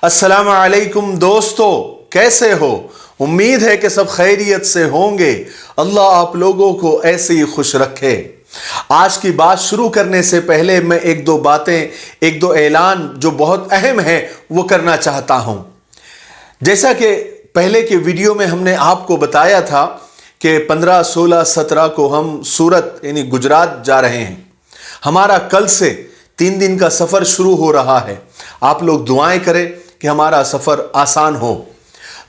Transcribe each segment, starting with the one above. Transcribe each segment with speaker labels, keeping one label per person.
Speaker 1: अस्सलाम वालेकुम दोस्तों, कैसे हो? उम्मीद है कि सब खैरियत से होंगे। अल्लाह आप लोगों को ऐसे ही खुश रखे। आज की बात शुरू करने से पहले मैं एक दो ऐलान जो बहुत अहम है वो करना चाहता हूं। जैसा कि पहले के वीडियो में हमने आपको बताया था कि 15, 16, 17 को हम सूरत यानी गुजरात जा रहे हैं। हमारा कल से 3 दिन का सफ़र शुरू हो रहा है। आप लोग दुआएं करें कि हमारा सफ़र आसान हो।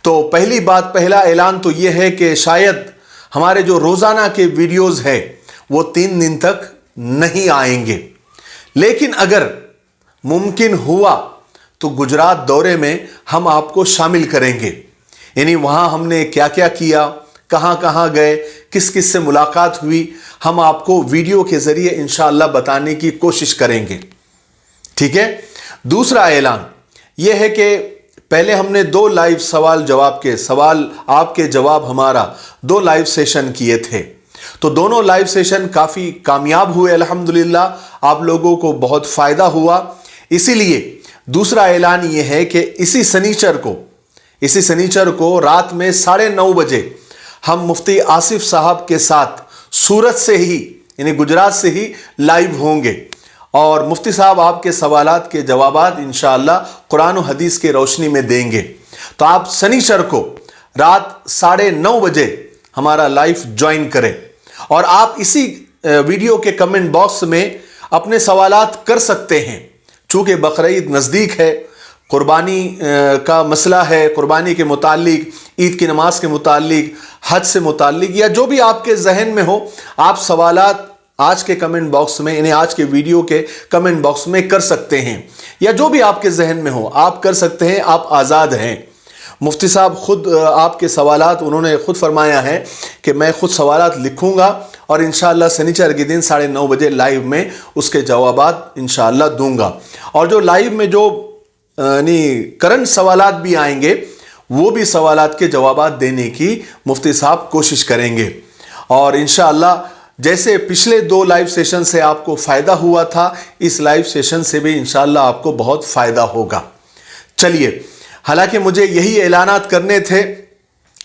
Speaker 1: तो पहला ऐलान तो ये है कि शायद हमारे जो रोज़ाना के वीडियोज़ है वो 3 दिन तक नहीं आएंगे, लेकिन अगर मुमकिन हुआ तो गुजरात दौरे में हम आपको शामिल करेंगे। यानी वहाँ हमने क्या क्या किया, कहाँ कहाँ गए, किस किस से मुलाकात हुई, हम आपको वीडियो के ज़रिए इंशाअल्लाह बताने की कोशिश करेंगे। ठीक है। दूसरा ऐलान यह है कि पहले हमने 2 लाइव सवाल आपके जवाब हमारा 2 लाइव सेशन किए थे। तो दोनों लाइव सेशन काफ़ी कामयाब हुए अल्हम्दुलिल्लाह। आप लोगों को बहुत फ़ायदा हुआ। इसीलिए दूसरा ऐलान ये है कि इसी सनीचर को रात में 9:30 बजे हम मुफ्ती आसिफ साहब के साथ सूरत से ही यानी गुजरात से ही लाइव होंगे और मुफ्ती साहब आपके सवालात के जवाबात इंशाअल्लाह कुरान और हदीस के रोशनी में देंगे। तो आप शनिचर को रात 9:30 बजे हमारा लाइव ज्वाइन करें और आप इसी वीडियो के कमेंट बॉक्स में अपने सवालात कर सकते हैं। चूँकि बकरीद नज़दीक है, कुर्बानी का मसला है, कुर्बानी के मुतालिक, ईद की नमाज के मुतालिक, हज से मुतालिक या जो भी आपके जहन में हो, आप सवालात आज के कमेंट बॉक्स में यानी आज के वीडियो के कमेंट बॉक्स में कर सकते हैं, या जो भी आपके जहन में हो आप कर सकते हैं। आप आज़ाद हैं। मुफ्ती साहब खुद आपके सवालात उन्होंने खुद फरमाया है कि मैं खुद सवालात लिखूंगा और इंशाअल्लाह शनिचर के दिन 9:30 बजे लाइव में उसके जवाबात इंशाअल्लाह दूंगा। और जो लाइव में जो करंट सवालात भी आएंगे वो भी सवालात के जवाबात देने की मुफ्ती साहब कोशिश करेंगे। और इंशाअल्लाह जैसे पिछले 2 लाइव सेशन से आपको फ़ायदा हुआ था, इस लाइव सेशन से भी इंशाअल्लाह आपको बहुत फ़ायदा होगा। चलिए, हालांकि मुझे यही ऐलानात करने थे,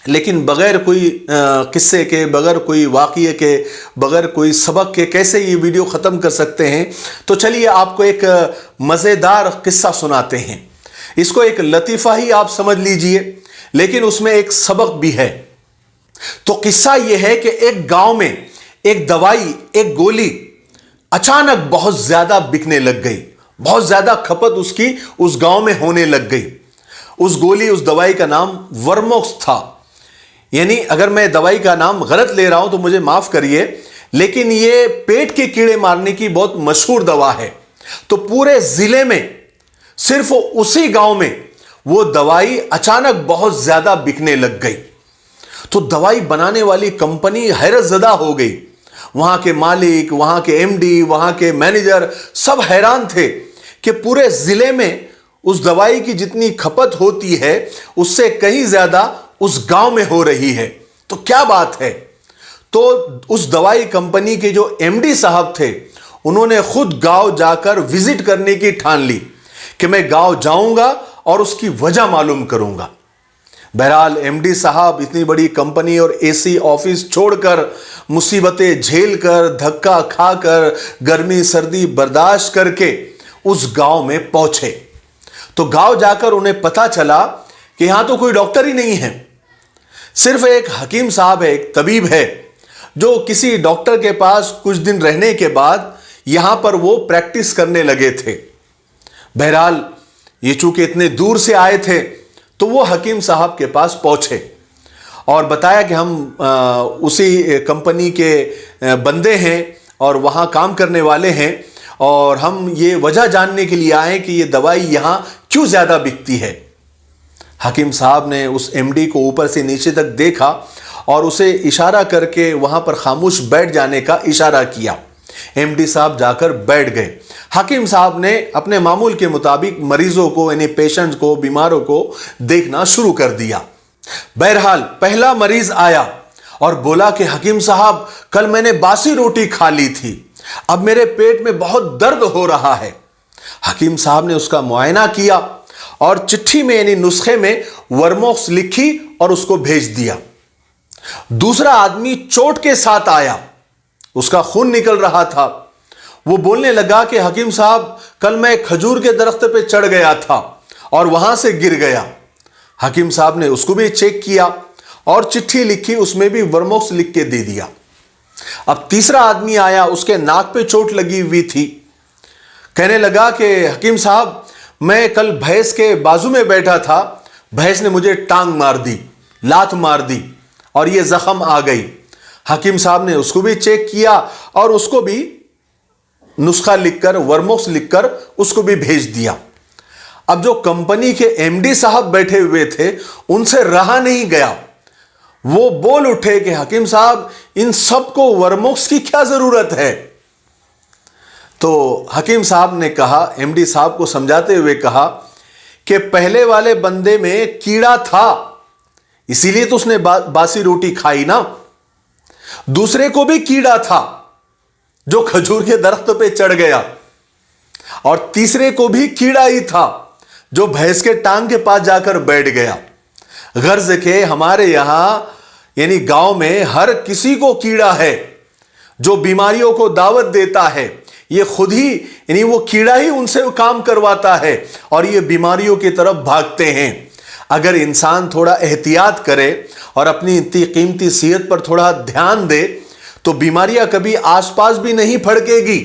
Speaker 1: लेकिन बग़ैर कोई किस्से के, बग़ैर कोई वाक़ये के, बग़ैर कोई सबक के कैसे ये वीडियो ख़त्म कर सकते हैं। तो चलिए आपको एक मज़ेदार किस्सा सुनाते हैं। इसको एक लतीफ़ा ही आप समझ लीजिए, लेकिन उसमें एक सबक भी है। तो किस्सा ये है कि एक गांव में एक दवाई, एक गोली अचानक बहुत ज़्यादा बिकने लग गई। बहुत ज़्यादा खपत उसकी उस गांव में होने लग गई। उस दवाई का नाम वर्मोक्स था। यानी अगर मैं दवाई का नाम गलत ले रहा हूं तो मुझे माफ़ करिए, लेकिन ये पेट के कीड़े मारने की बहुत मशहूर दवा है। तो पूरे ज़िले में सिर्फ उसी गांव में वो दवाई अचानक बहुत ज़्यादा बिकने लग गई। तो दवाई बनाने वाली कंपनी हैरत ज़दा हो गई। वहाँ के मालिक, वहाँ के एमडी, वहाँ के मैनेजर सब हैरान थे कि पूरे ज़िले में उस दवाई की जितनी खपत होती है उससे कहीं ज़्यादा उस गांव में हो रही है। तो क्या बात है? तो उस दवाई कंपनी के जो एमडी साहब थे उन्होंने खुद गांव जाकर विजिट करने की ठान ली कि मैं गांव जाऊंगा और उसकी वजह मालूम करूंगा। बहरहाल एमडी साहब इतनी बड़ी कंपनी और एसी ऑफिस छोड़कर, मुसीबतें झेलकर, धक्का खाकर, गर्मी सर्दी बर्दाश्त करके उस गांव में पहुंचे। तो गांव जाकर उन्हें पता चला कि यहां तो कोई डॉक्टर ही नहीं है, सिर्फ एक हकीम साहब है, एक तबीब है, जो किसी डॉक्टर के पास कुछ दिन रहने के बाद यहां पर वो प्रैक्टिस करने लगे थे। बहरहाल ये चूंकि इतने दूर से आए थे तो वो हकीम साहब के पास पहुंचे और बताया कि हम उसी कंपनी के बंदे हैं और वहाँ काम करने वाले हैं और हम ये वजह जानने के लिए आए कि ये दवाई यहाँ क्यों ज़्यादा बिकती है। हकीम साहब ने उस एमडी को ऊपर से नीचे तक देखा और उसे इशारा करके वहाँ पर खामोश बैठ जाने का इशारा किया। एमडी साहब जाकर बैठ गए। हकीम साहब ने अपने मामूल के मुताबिक मरीजों को यानी पेशेंट्स को, बीमारों को देखना शुरू कर दिया। बहरहाल पहला मरीज आया और बोला कि हकीम साहब, कल मैंने बासी रोटी खा ली थी, अब मेरे पेट में बहुत दर्द हो रहा है। हकीम साहब ने उसका मुआयना किया اور چٹھی میں یعنی نسخے میں ورموکس لکھی اور اس کو بھیج دیا۔ دوسرا آدمی چوٹ کے ساتھ آیا، اس کا خون نکل رہا تھا۔ وہ بولنے لگا کہ حکیم صاحب کل میں کھجور کے درخت پہ چڑھ گیا تھا اور وہاں سے گر گیا۔ حکیم صاحب نے اس کو بھی چیک کیا اور چٹھی لکھی، اس میں بھی ورموکس لکھ کے دے دیا۔ اب تیسرا آدمی آیا، اس کے ناک پہ چوٹ لگی ہوئی تھی، کہنے لگا کہ حکیم صاحب میں کل بھینس کے بازو میں بیٹھا تھا، بھینس نے مجھے ٹانگ مار دی، لات مار دی اور یہ زخم آ گئی۔ حکیم صاحب نے اس کو بھی چیک کیا اور اس کو بھی نسخہ لکھ کر ورموکس لکھ کر اس کو بھی بھیج دیا۔ اب جو کمپنی کے ایم ڈی صاحب بیٹھے ہوئے تھے ان سے رہا نہیں گیا، وہ بول اٹھے کہ حکیم صاحب ان سب کو ورموکس کی کیا ضرورت ہے؟ تو حکیم صاحب نے کہا، ایم ڈی صاحب کو سمجھاتے ہوئے کہا کہ پہلے والے بندے میں کیڑا تھا، اسی لیے تو اس نے باسی روٹی کھائی نا۔ دوسرے کو بھی کیڑا تھا جو کھجور کے درخت پہ چڑھ گیا، اور تیسرے کو بھی کیڑا ہی تھا جو بھینس کے ٹانگ کے پاس جا کر بیٹھ گیا۔ غرض کہ ہمارے یہاں یعنی گاؤں میں ہر کسی کو کیڑا ہے، جو بیماریوں کو دعوت دیتا ہے یہ خود ہی یعنی وہ کیڑا ہی ان سے کام کرواتا ہے اور یہ بیماریوں کی طرف بھاگتے ہیں۔ اگر انسان تھوڑا احتیاط کرے اور اپنی اتنی قیمتی صحت پر تھوڑا دھیان دے تو بیماریاں کبھی آس پاس بھی نہیں پھڑکے گی۔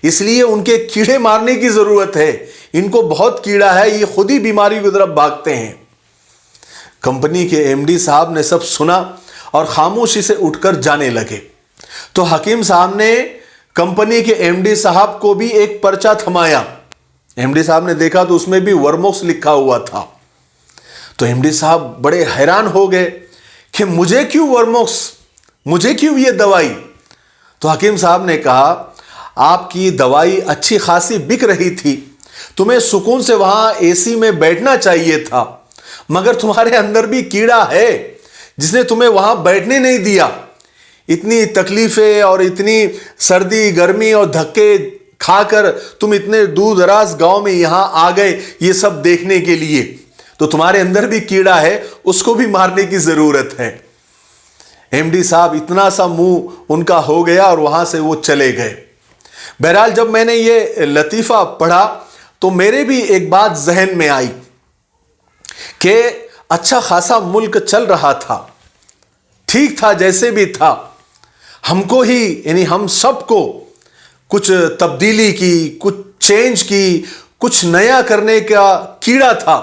Speaker 1: اس لیے ان کے کیڑے مارنے کی ضرورت ہے، ان کو بہت کیڑا ہے، یہ خود ہی بیماری کی طرف بھاگتے ہیں۔ کمپنی کے ایم ڈی صاحب نے سب سنا اور خاموشی سے اٹھ کر جانے لگے۔ تو حکیم صاحب نے کمپنی کے ایم ڈی صاحب کو بھی ایک پرچہ تھمایا۔ ایم ڈی صاحب نے دیکھا تو اس میں بھی ورموکس لکھا ہوا تھا۔ تو ایم ڈی صاحب بڑے حیران ہو گئے کہ مجھے کیوں ورموکس، مجھے کیوں یہ دوائی؟ تو حکیم صاحب نے کہا آپ کی دوائی اچھی خاصی بک رہی تھی، تمہیں سکون سے وہاں اے سی میں بیٹھنا چاہیے تھا، مگر تمہارے اندر بھی کیڑا ہے جس نے تمہیں وہاں بیٹھنے نہیں دیا۔ اتنی تکلیفیں اور اتنی سردی گرمی اور دھکے کھا کر تم اتنے دور دراز گاؤں میں یہاں آ گئے یہ سب دیکھنے کے لیے، تو تمہارے اندر بھی کیڑا ہے، اس کو بھی مارنے کی ضرورت ہے۔ ایم ڈی صاحب اتنا سا منہ ان کا ہو گیا اور وہاں سے وہ چلے گئے۔ بہرحال جب میں نے یہ لطیفہ پڑھا تو میرے بھی ایک بات ذہن میں آئی کہ اچھا خاصا ملک چل رہا تھا، ٹھیک تھا جیسے بھی تھا، ہم کو ہی یعنی ہم سب کو کچھ تبدیلی کی، کچھ چینج کی، کچھ نیا کرنے کا کیڑا تھا۔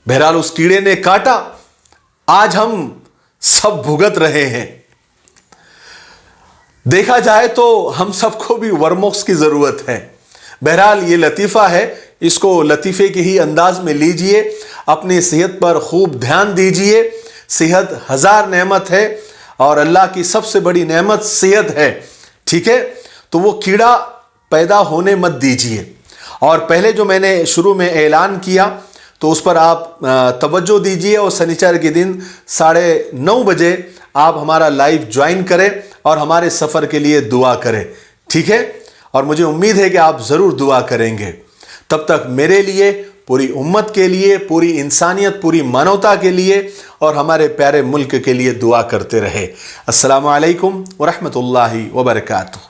Speaker 1: بہرحال اس کیڑے نے کاٹا، آج ہم سب بھگت رہے ہیں۔ دیکھا جائے تو ہم سب کو بھی ورموکس کی ضرورت ہے۔ بہرحال یہ لطیفہ ہے، اس کو لطیفے کے ہی انداز میں لیجئے، اپنی صحت پر خوب دھیان دیجئے۔ صحت ہزار نعمت ہے اور اللہ کی سب سے بڑی نعمت صحت ہے، ٹھیک ہے؟ تو وہ کیڑا پیدا ہونے مت دیجئے۔ اور پہلے جو میں نے شروع میں اعلان کیا تو اس پر آپ توجہ دیجئے، اور سنیچر کے دن 9:30 بجے آپ ہمارا لائیو جوائن کریں اور ہمارے سفر کے لیے دعا کریں، ٹھیک ہے؟ اور مجھے امید ہے کہ آپ ضرور دعا کریں گے۔ تب تک میرے لیے، پوری امت کے لیے، پوری انسانیت، پوری مانوتا کے لیے اور ہمارے پیارے ملک کے لیے دعا کرتے رہے۔ السلام علیکم ورحمۃ اللہ وبرکاتہ۔